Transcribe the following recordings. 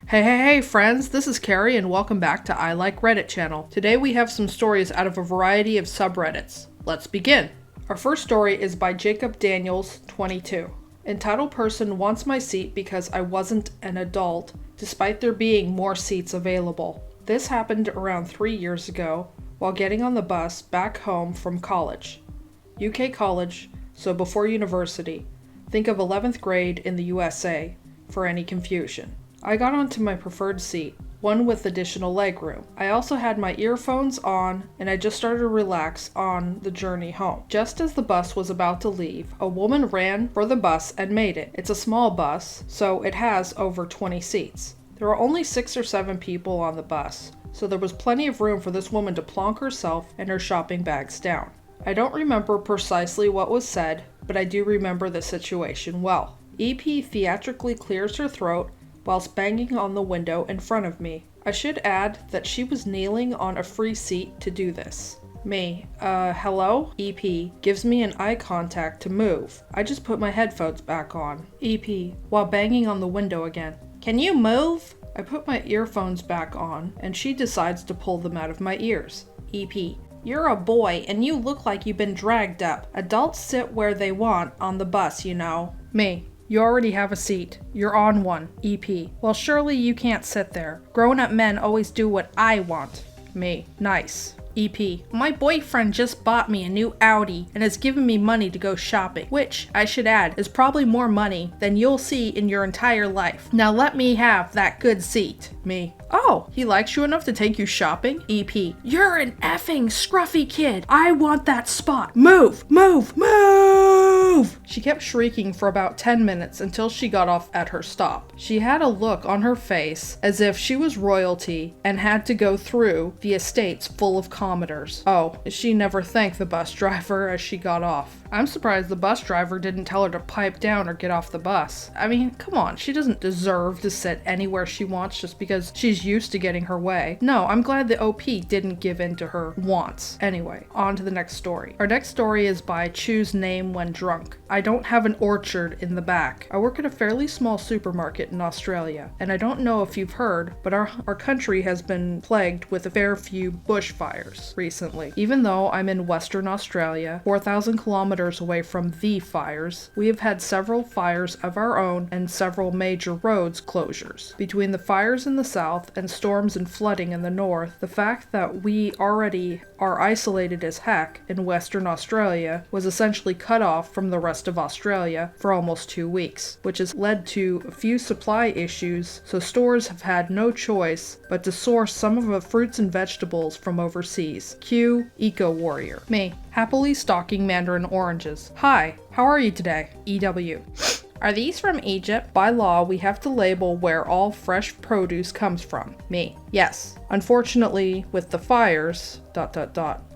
Hey friends, this is Carrie and welcome back to Ilikereddit channel. Today we have some stories out of a variety of subreddits. Let's begin. Our first story is by Jacob Daniels, 22. Entitled person wants my seat because I wasn't an adult, despite there being more seats available. This happened around 3 years ago while getting on the bus back home from college. UK college, so before university. Think of 11th grade in the USA, for any confusion. I got onto my preferred seat, one with additional legroom. I also had my earphones on and I just started to relax on the journey home. Just as the bus was about to leave, a woman ran for the bus and made it. It's a small bus, so it has over 20 seats. There were only 6 or 7 people on the bus, so there was plenty of room for this woman to plonk herself and her shopping bags down. I don't remember precisely what was said, but I do remember the situation well. EP theatrically clears her throat whilst banging on the window in front of me. I should add that she was kneeling on a free seat to do this. Me, hello? EP gives me an eye contact to move. I just put my headphones back on. EP, while banging on the window again. Can you move? I put my earphones back on and she decides to pull them out of my ears. EP, you're a boy and you look like you've been dragged up. Adults sit where they want on the bus, you know. Me, you already have a seat. You're on one. EP. Well, surely you can't sit there. Grown-up men always do what I want. Me. Nice. EP. My boyfriend just bought me a new Audi and has given me money to go shopping, which, I should add, is probably more money than you'll see in your entire life. Now let me have that good seat. Me. Oh, he likes you enough to take you shopping? EP. You're an effing scruffy kid. I want that spot. Move! Move! Move! She kept shrieking for about 10 minutes until she got off at her stop. She had a look on her face as if she was royalty and had to go through the estates full of commoners. Oh, she never thanked the bus driver as she got off. I'm surprised the bus driver didn't tell her to pipe down or get off the bus. I mean, come on, she doesn't deserve to sit anywhere she wants just because she's used to getting her way. No, I'm glad the OP didn't give in to her wants. Anyway, on to the next story. Our next story is by Choose Name When Drunk. I don't have an orchard in the back. I work at a fairly small supermarket in Australia, and I don't know if you've heard, but our country has been plagued with a fair few bushfires recently. Even though I'm in Western Australia, 4,000 kilometers away from the fires, we have had several fires of our own and several major roads closures. Between the fires in the south and storms and flooding in the north, the fact that we already are isolated as heck in Western Australia was essentially cut off from the rest of Australia for almost 2 weeks, which has led to a few supply issues, so stores have had no choice but to source some of the fruits and vegetables from overseas. Cue Eco Warrior. Me, happily stalking mandarin oranges. Hi, how are you today? EW. Are these from Egypt? By law, we have to label where all fresh produce comes from. Me. Yes. Unfortunately, with the fires, ...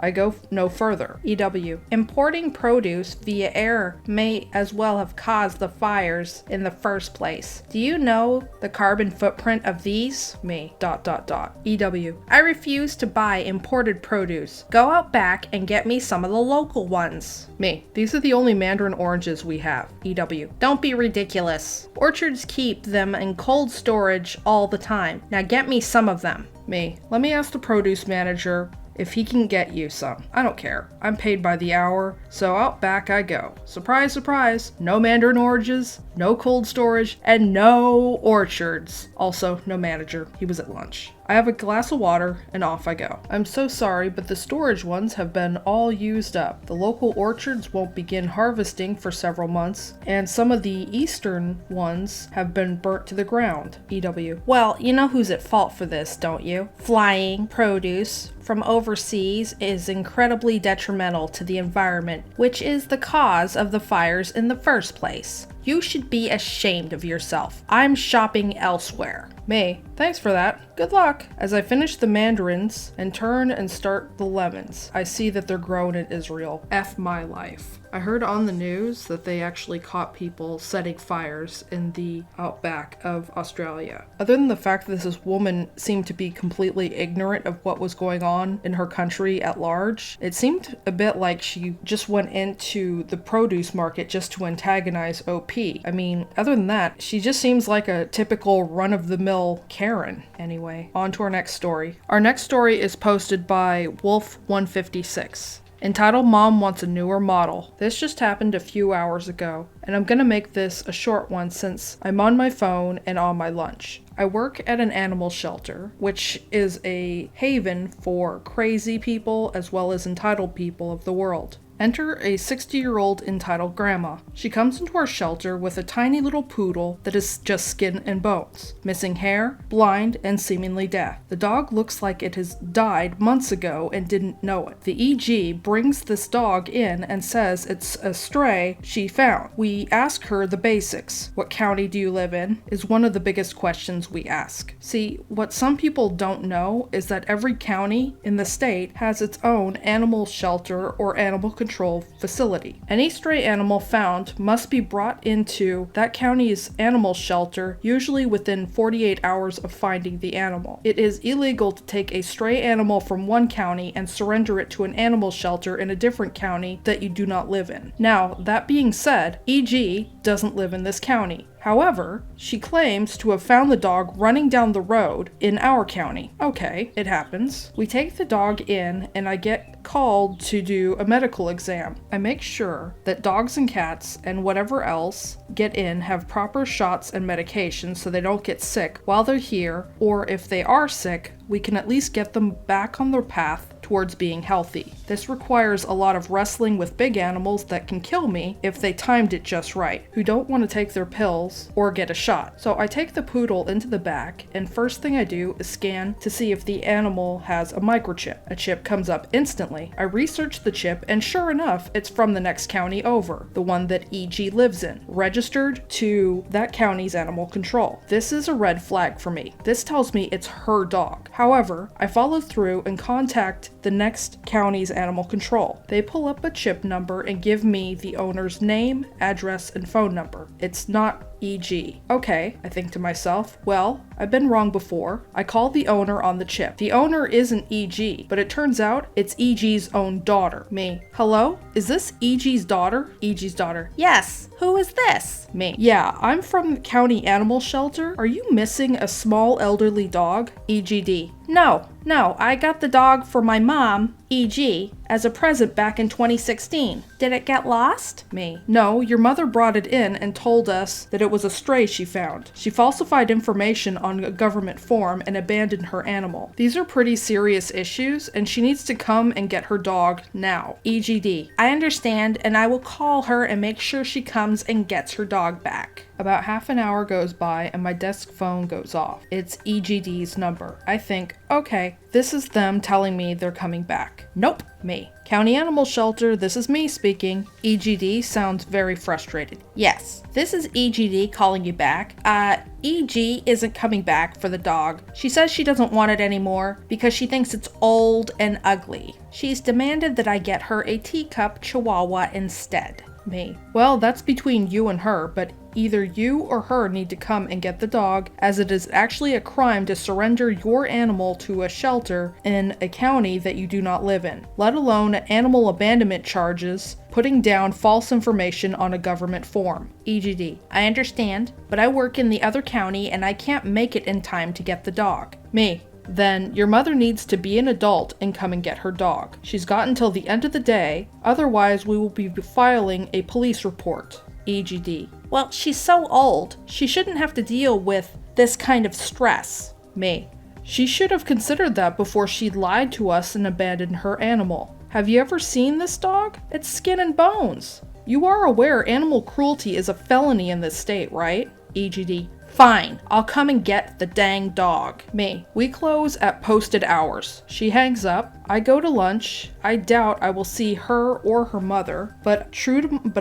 I go no further. EW. Importing produce via air may as well have caused the fires in the first place. Do you know the carbon footprint of these? Me. ... EW. I refuse to buy imported produce. Go out back and get me some of the local ones. Me. These are the only mandarin oranges we have. EW. Don't be ridiculous. Orchards keep them in cold storage all the time. Now get me some of them. Me. Let me ask the produce manager if he can get you some. I don't care. I'm paid by the hour, so out back I go. Surprise, surprise. No mandarin oranges, no cold storage, and no orchards. Also, no manager. He was at lunch. I have a glass of water and off I go. I'm so sorry, but the storage ones have been all used up. The local orchards won't begin harvesting for several months, and some of the eastern ones have been burnt to the ground. EW. Well, you know who's at fault for this, don't you? Flying produce from overseas is incredibly detrimental to the environment, which is the cause of the fires in the first place. You should be ashamed of yourself. I'm shopping elsewhere. Me. Thanks for that. Good luck. As I finish the mandarins and turn and start the lemons, I see that they're grown in Israel. F my life. I heard on the news that they actually caught people setting fires in the outback of Australia. Other than the fact that this woman seemed to be completely ignorant of what was going on in her country at large, it seemed a bit like she just went into the produce market just to antagonize OP. I mean, other than that, she just seems like a typical run-of-the-mill Karen. Anyway, on to our next story. Our next story is posted by Wolf156. Entitled Mom Wants a Newer Model. This just happened a few hours ago, and I'm gonna make this a short one since I'm on my phone and on my lunch. I work at an animal shelter, which is a haven for crazy people as well as entitled people of the world. Enter a 60-year-old entitled grandma. She comes into our shelter with a tiny little poodle that is just skin and bones, missing hair, blind, and seemingly deaf. The dog looks like it has died months ago and didn't know it. The EG brings this dog in and says it's a stray she found. We ask her the basics. What county do you live in? Is one of the biggest questions we ask. See, what some people don't know is that every county in the state has its own animal shelter or animal control facility. Any stray animal found must be brought into that county's animal shelter, usually within 48 hours of finding the animal. It is illegal to take a stray animal from one county and surrender it to an animal shelter in a different county that you do not live in. Now, that being said, EG doesn't live in this county. However, she claims to have found the dog running down the road in our county. Okay, it happens. We take the dog in and I get called to do a medical exam. I make sure that dogs and cats and whatever else get in have proper shots and medications so they don't get sick while they're here, or if they are sick, we can at least get them back on their path towards being healthy. This requires a lot of wrestling with big animals that can kill me if they timed it just right, who don't want to take their pills or get a shot. So I take the poodle into the back, and first thing I do is scan to see if the animal has a microchip. A chip comes up instantly. I research the chip, and sure enough, it's from the next county over, the one that EG lives in, registered to that county's animal control. This is a red flag for me. This tells me it's her dog. However, I follow through and contact the next county's animal control. They pull up a chip number and give me the owner's name, address, and phone number. It's not EG. Okay, I think to myself, well, I've been wrong before. I call the owner on the chip. The owner isn't EG, but it turns out it's EG's own daughter. Me. Hello? Is this EG's daughter? EG's daughter. Yes. Who is this? Me. Yeah, I'm from the county animal shelter. Are you missing a small elderly dog? EGD. No, I got the dog for my mom, EG, as a present back in 2016. Did it get lost? Me. No, your mother brought it in and told us that it was a stray she found. She falsified information on a government form and abandoned her animal. These are pretty serious issues, and she needs to come and get her dog now. EGD. I understand, and I will call her and make sure she comes and gets her dog back. About half an hour goes by and my desk phone goes off. It's EGD's number. I think, okay, this is them telling me they're coming back. Nope, me. County Animal Shelter, this is me speaking. EGD sounds very frustrated. Yes, this is EGD calling you back. EG isn't coming back for the dog. She says she doesn't want it anymore because she thinks it's old and ugly. She's demanded that I get her a teacup chihuahua instead. Me. Well, that's between you and her, but either you or her need to come and get the dog, as it is actually a crime to surrender your animal to a shelter in a county that you do not live in, let alone animal abandonment charges, putting down false information on a government form. EGD. I understand, but I work in the other county and I can't make it in time to get the dog. Me. Then your mother needs to be an adult and come and get her dog. She's got until the end of the day, otherwise we will be filing a police report. EGD. Well, she's so old. She shouldn't have to deal with this kind of stress. Me. She should have considered that before she lied to us and abandoned her animal. Have you ever seen this dog? It's skin and bones. You are aware animal cruelty is a felony in this state, right? EGD. Fine, I'll come and get the dang dog. Me. We close at posted hours. She hangs up. I go to lunch. I doubt I will see her or her mother, but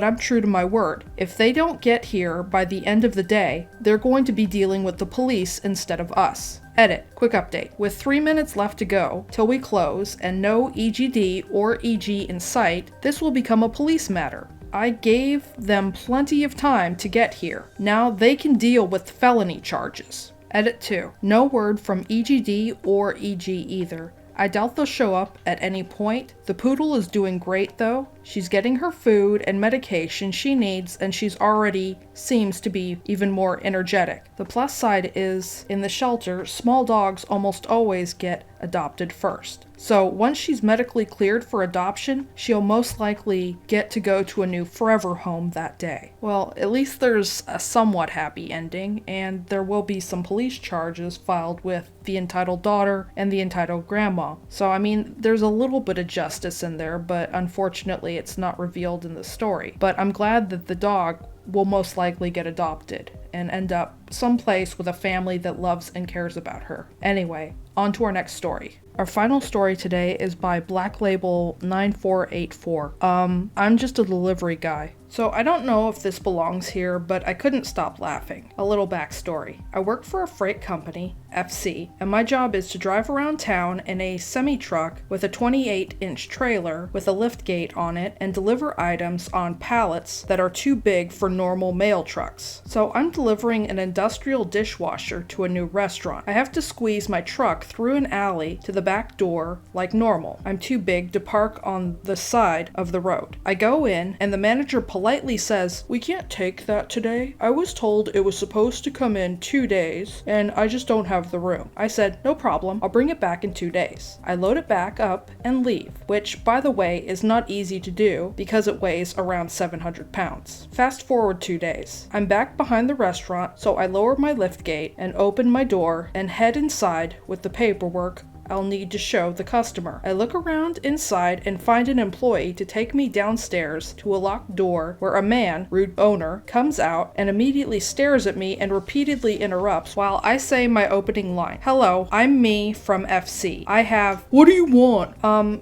I'm true to my word. If they don't get here by the end of the day, they're going to be dealing with the police instead of us. Edit. Quick update. With 3 minutes left to go till we close and no EGD or EG in sight, this will become a police matter. I gave them plenty of time to get here. Now they can deal with felony charges. Edit 2. No word from EGD or EG either. I doubt they'll show up at any point. The poodle is doing great though. She's getting her food and medication she needs, and she's already seems to be even more energetic. The plus side is, in the shelter, small dogs almost always get adopted first. So once she's medically cleared for adoption, she'll most likely get to go to a new forever home that day. Well, at least there's a somewhat happy ending, and there will be some police charges filed with the entitled daughter and the entitled grandma. So I mean, there's a little bit of justice in there, but unfortunately it's not revealed in the story. But I'm glad that the dog will most likely get adopted and end up someplace with a family that loves and cares about her. Anyway, on to our next story. Our final story today is by Black Label 9484. I'm just a delivery guy. So I don't know if this belongs here, but I couldn't stop laughing. A little backstory. I work for a freight company, FC, and my job is to drive around town in a semi-truck with a 28-inch trailer with a lift gate on it and deliver items on pallets that are too big for normal mail trucks. So I'm delivering an industrial dishwasher to a new restaurant. I have to squeeze my truck through an alley to the back door like normal. I'm too big to park on the side of the road. I go in and the manager politely says, "We can't take that today. I was told it was supposed to come in 2 days and I just don't have the room." I said, "No problem, I'll bring it back in 2 days." I load it back up and leave, which by the way is not easy to do because it weighs around 700 pounds. Fast forward 2 days. I'm back behind the restaurant, so I lower my lift gate and open my door and head inside with the paperwork I'll need to show the customer. I look around inside and find an employee to take me downstairs to a locked door where a man, rude owner, comes out and immediately stares at me and repeatedly interrupts while I say my opening line. "Hello, I'm me from FC. I have..." "What do you want?"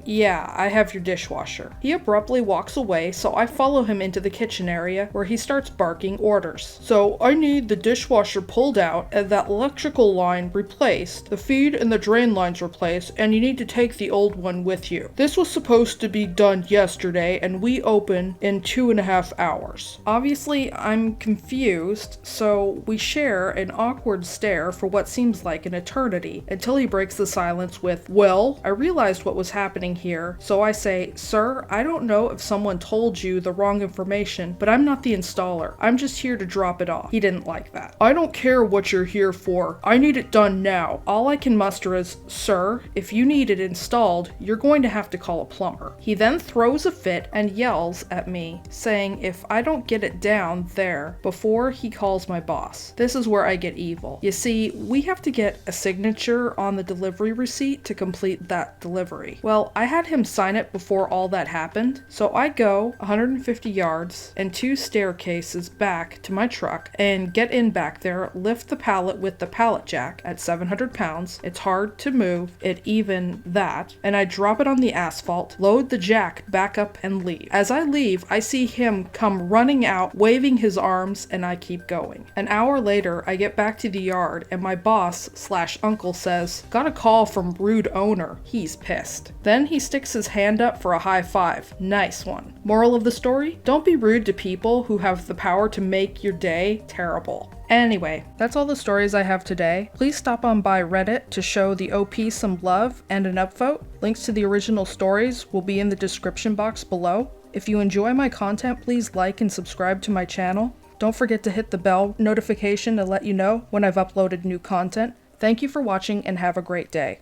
Yeah, I have your dishwasher." He abruptly walks away, so I follow him into the kitchen area where he starts barking orders. "So I need the dishwasher pulled out and that electrical line replaced, the feed and the drain lines replaced, and you need to take the old one with you. This was supposed to be done yesterday and we open in 2.5 hours. Obviously, I'm confused, so we share an awkward stare for what seems like an eternity until he breaks the silence with, "Well, I realized what was happening here, so I say, 'Sir, I don't know if someone told you the wrong information, but I'm not the installer. I'm just here to drop it off.' He didn't like that. "I don't care what you're here for. I need it done now." All I can muster is, "Sir, if you need it installed, you're going to have to call a plumber." He then throws a fit and yells at me, saying if I don't get it down there before he calls my boss. This is where I get evil. You see, we have to get a signature on the delivery receipt to complete that delivery. Well, I had him sign it before all that happened, so I go 150 yards and 2 staircases back to my truck and get in back there, lift the pallet with the pallet jack at 700 pounds. It's hard to move it even that, and I drop it on the asphalt, load the jack back up and leave. As I leave, I see him come running out, waving his arms, and I keep going. An hour later, I get back to the yard and my boss/uncle says, "Got a call from rude owner. He's pissed." Then he sticks his hand up for a high five. Nice one. Moral of the story? Don't be rude to people who have the power to make your day terrible. Anyway, that's all the stories I have today. Please stop on by Reddit to show the OP some love and an upvote. Links to the original stories will be in the description box below. If you enjoy my content, please like and subscribe to my channel. Don't forget to hit the bell notification to let you know when I've uploaded new content. Thank you for watching and have a great day.